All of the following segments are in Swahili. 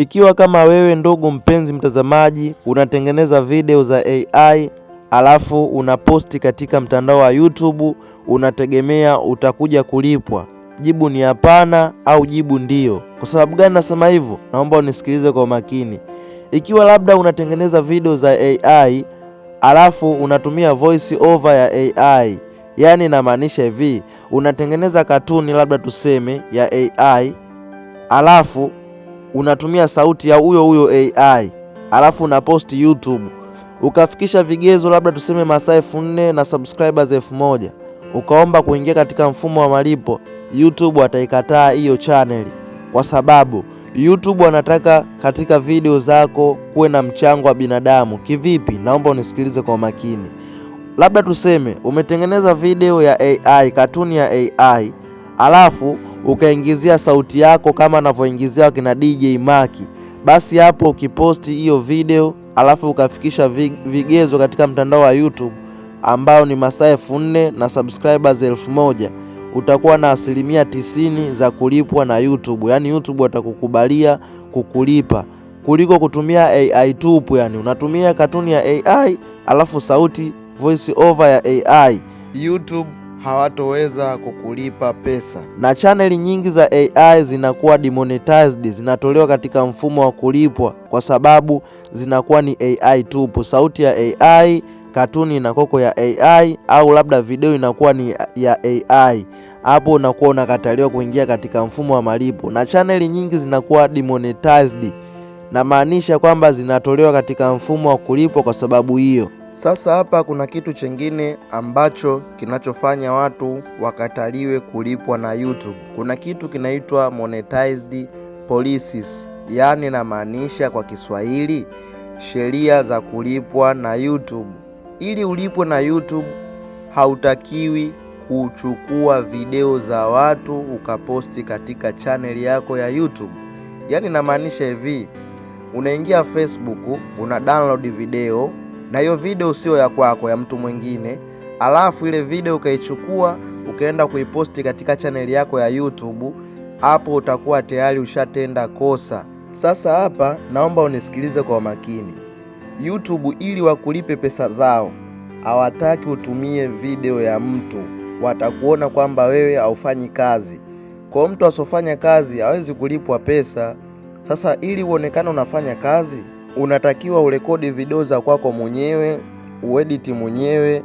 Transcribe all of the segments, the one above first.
Ikiwa kama wewe ndugu mpenzi mtazamaji unatengeneza video za AI alafu unaposti katika mtandao wa YouTube, unategemea utakuja kulipwa? Jibu ni hapana au jibu ndio. Kwa sababu gani nasema hivyo? Naomba unisikilize kwa makini. Ikiwa labda unatengeneza video za AI alafu unatumia voice over ya AI, yani inamaanisha hivi, unatengeneza katuni labda tuseme ya AI alafu unatumia sauti ya huyo AI alafu unaposti YouTube, ukafikisha vigezo labda tuseme masaa 4,000 na subscribers 1,000, ukaomba kuingia katika mfumo wa malipo, YouTube ataikataa hiyo channel, kwa sababu YouTube wanataka katika video zako kuwe na mchango wa binadamu. Kivipi? Naomba unisikilize kwa makini. Labda tuseme umetengeneza video ya AI, katuni ya AI, alafu ukaingizia sauti yako kama anavyoingizia wakina DJ Maki. Basi hapo ukiposti hiyo video alafu ukafikisha vigezo katika mtandao wa YouTube ambao ni masaa 4,000 na subscribers 1,000, utakuwa na 90% za kulipwa na YouTube. Yaani YouTube watakukubalia kukulipa kuliko kutumia AI tupu. Yani unatumia katuni ya AI alafu sauti voice over ya AI, YouTube hawatoweza kukulipa pesa. Na chaneli nyingi za AI zinakuwa demonetized, zinatolewa katika mfumo wa kulipwa kwa sababu zinakuwa ni AI tupu. Sauti ya AI, katuni inakoko ya AI, au labda video inakuwa ni ya AI. Hapo unakuwa unakataliwa kuingia katika mfumo wa malipo, na chaneli nyingi zinakuwa demonetized, na maanisha kwamba zinatolewa katika mfumo wa kulipwa kwa sababu hiyo. Sasa hapa kuna kitu chengine ambacho kinachofanya watu wakataliwe kulipwa na YouTube. Kuna kitu kinaitwa monetized policies, yaani namaanisha kwa Kiswahili sheria za kulipwa na YouTube. Ili ulipwe na YouTube, hautakiwi kuchukua video za watu ukaposti katika channel yako ya YouTube. Yaani namaanisha hivi, unaingia Facebook, una download video na hiyo video sio ya kwako, ya mtu mwingine, alafu ile video ukaichukua ukaenda kuiposti katika channel yako ya YouTube, hapo utakuwa tayari ushatenda kosa. Sasa hapa naomba unisikilize kwa makini. YouTube ili wakulipe pesa zao, hawataki utumie video ya mtu, watakuona kwamba wewe haufanyi kazi. Kwa mtu asofanya kazi hawezi kulipwa pesa. Sasa ili uonekane unafanya kazi, unatakiwa urekodi video za kwako mwenyewe, uedit mwenyewe,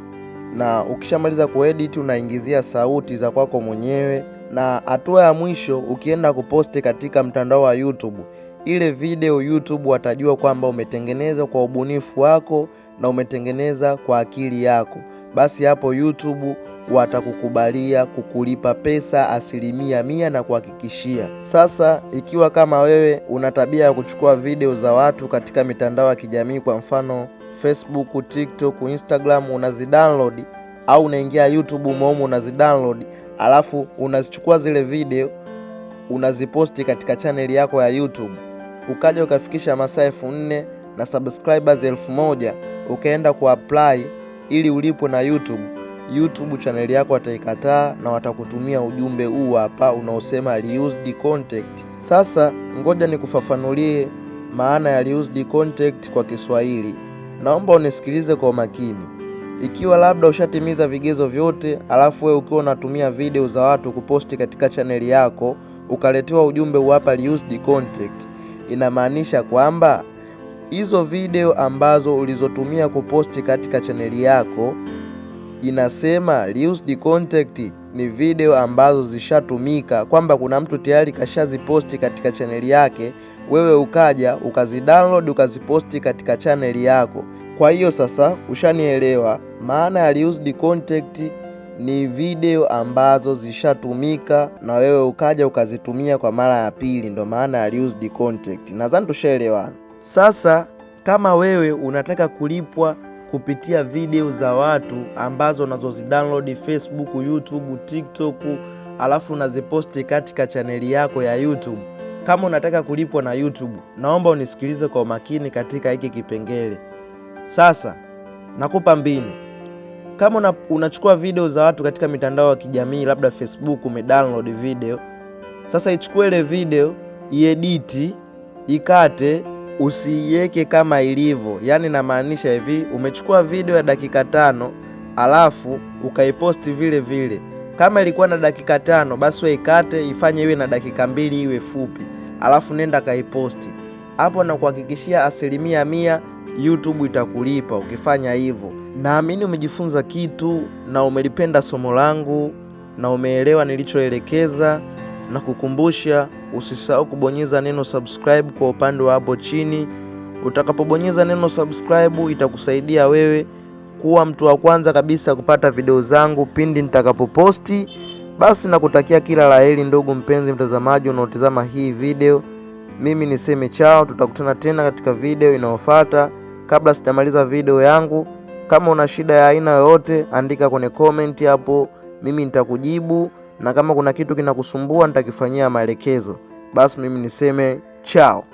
na ukishamaliza kuedit unaingizia sauti za kwako mwenyewe, na hatua ya mwisho ukienda kuposti katika mtandao wa YouTube, ile video YouTube watajua kwamba umetengeneza kwa ubunifu wako na umetengeneza kwa akili yako. Basi hapo YouTube watakukubalia kukulipa pesa 100% na kuhakikishia. Sasa ikiwa kama wewe una tabia ya kuchukua video za watu katika mitandao ya kijamii, kwa mfano Facebook, TikTok, Instagram, unazidownload au unaingia YouTube umomo unazidownload, alafu unazichukua zile video unaziposti katika channel yako ya YouTube, ukaja ukafikisha masaa 4,000 na subscribers 1,000, ukaenda kuapply ili ulipwe na YouTube channel yako wataikataa na watakutumia ujumbe huu hapa unaosema reused content. Sasa ngoja nikufafanulie maana ya reused content kwa Kiswahili. Naomba unisikilize kwa makini. Ikiwa labda ushatimiza vigezo vyote, alafu wewe ukiwa unatumia video za watu kuposti katika channel yako, ukaletewa ujumbe huu hapa reused content, inamaanisha kwamba hizo video ambazo ulizotumia kuposti katika channel yako, inasema reused content ni video ambazo zishatumika, kwamba kuna mtu tayari kashaziposti katika channel yake, wewe ukaja ukazidownload ukaziposti katika channel yako. Kwa hiyo sasa ushanielewa maana ya reused content ni video ambazo zishatumika na wewe ukaja ukazitumia kwa mara ya pili, ndo maana ya reused content. Nadhani tushaelewana. Sasa kama wewe unataka kulipwa kupitia video za watu ambazo unazozidownload Facebook, YouTube, TikTok, alafu unaziposti katika chaneli yako ya YouTube, kama unataka kulipwa na YouTube, naomba unisikilize kwa makini katika hiki kipengele. Sasa nakupa mbinu. Kama unachukua video za watu katika mitandao ya kijamii, labda Facebook, umedownload video. Sasa ichukue ile video, iediti, ikate, usiiweke kama ilivyo. Yaani namaanisha hivi, umechukua video ya dakika 5 alafu ukaiposti vile vile. Kama ilikuwa na dakika 5 basi wewe ikate, ifanye iwe na dakika 2 iwe fupi, alafu nenda kaiposti. Hapo na kuhakikishia 100% YouTube itakulipa ukifanya hivyo. Naamini umejifunza kitu na umelipenda somo langu na umeelewa nilichoelekeza, na kukumbusha usisahau kubonyeza neno subscribe kwa upande wa hapo chini. Utakapobonyeza neno subscribe itakusaidia wewe kuwa mtu wa kwanza kabisa kupata video zangu pindi nitakapoposti. Basi nakutakia kila laheri ndugu mpenzi mtazamaji unaotazama hii video. Mimi niseme chao, tutakutana tena katika video inayofuata. Kabla sijamaliza video yangu, kama una shida ya aina yoyote andika kwenye comment hapo, mimi nitakujibu, na kama kuna kitu kinakusumbua nitakifanyia maelekezo. Basi mimi niseme chao.